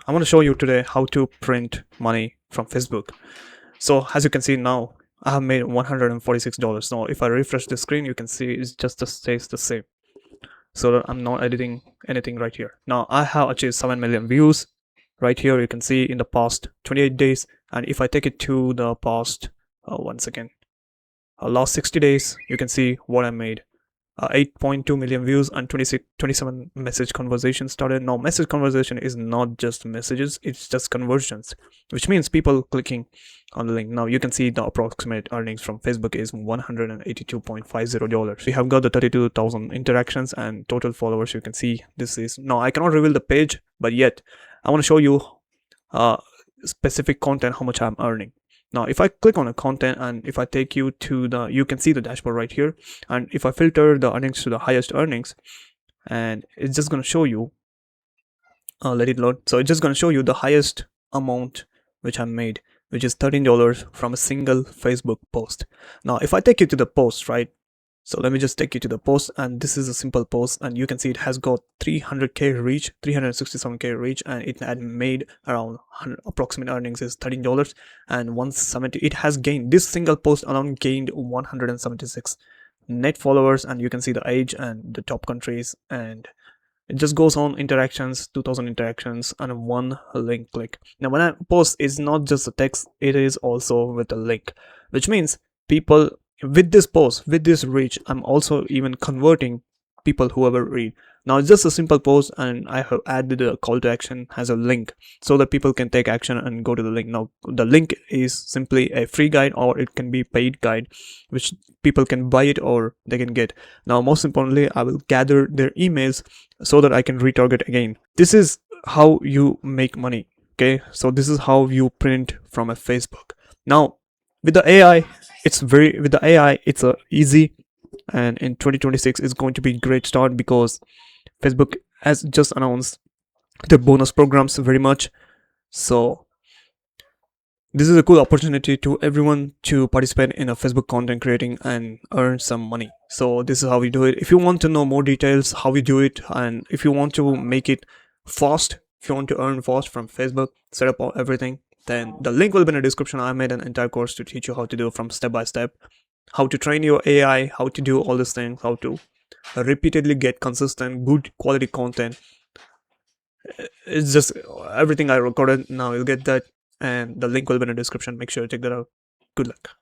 I want to show you today how to print money from Facebook. So as you can see now, I have made $146. Now if I refresh the screen, you can see it just stays the same. So that I'm not editing anything right here. Now I have achieved 7 million views. Right here you can see in the past 28 days, and if I take it to the past once again last 60 days, you can see what I made. 8.2 million views and 27 message conversations started. Now message conversation is not just messages, it's just conversions, which means people clicking on the link. Now you can see the approximate earnings from Facebook is $182.50. We have got the 32,000 interactions and total followers. You can see this is, now I cannot reveal the page, but yet I want to show you specific content, how much I'm earning. Now if I click on a content and if I take you to the, you can see the dashboard right here, and if I filter the earnings to the highest earnings, and it's just going to show you, let it load. So it's just going to show you the highest amount which I made, which is $13 from a single Facebook post. Now if I take you to the post, right, so let me just take you to the post, and this is a simple post, and you can see it has got 300k reach, 367k reach, and it had made around approximate earnings is $13 and 170. It has gained, this single post alone gained 176 net followers, and you can see the age and the top countries, and it just goes on interactions, 2000 interactions and one link click. Now when I post, it's not just a text, it is also with a link, which means people with this post, with this reach, I'm also even converting people who ever read. Now it's just a simple post, and I have added a call to action as a link so that people can take action and go to the link. Now the link is simply a free guide, or it can be paid guide, which people can buy it or they can get. Now most importantly, I will gather their emails so that I can retarget again. This is how you make money. Okay, so this is how you print from a Facebook. Now with the AI, it's easy, and in 2026 is going to be a great start because Facebook has just announced their bonus programs very much. So this is a cool opportunity to everyone to participate in a Facebook content creating and earn some money. So this is how we do it. If you want to know more details how we do it, and if you want to make it fast, if you want to earn fast from Facebook, set up everything, then the link will be in the description. I made an entire course to teach you how to do from step by step, how to train your AI, how to do all these things, how to repeatedly get consistent good quality content. It's just everything I recorded. Now you'll get that, and the link will be in the description. Make sure to check that out. Good luck.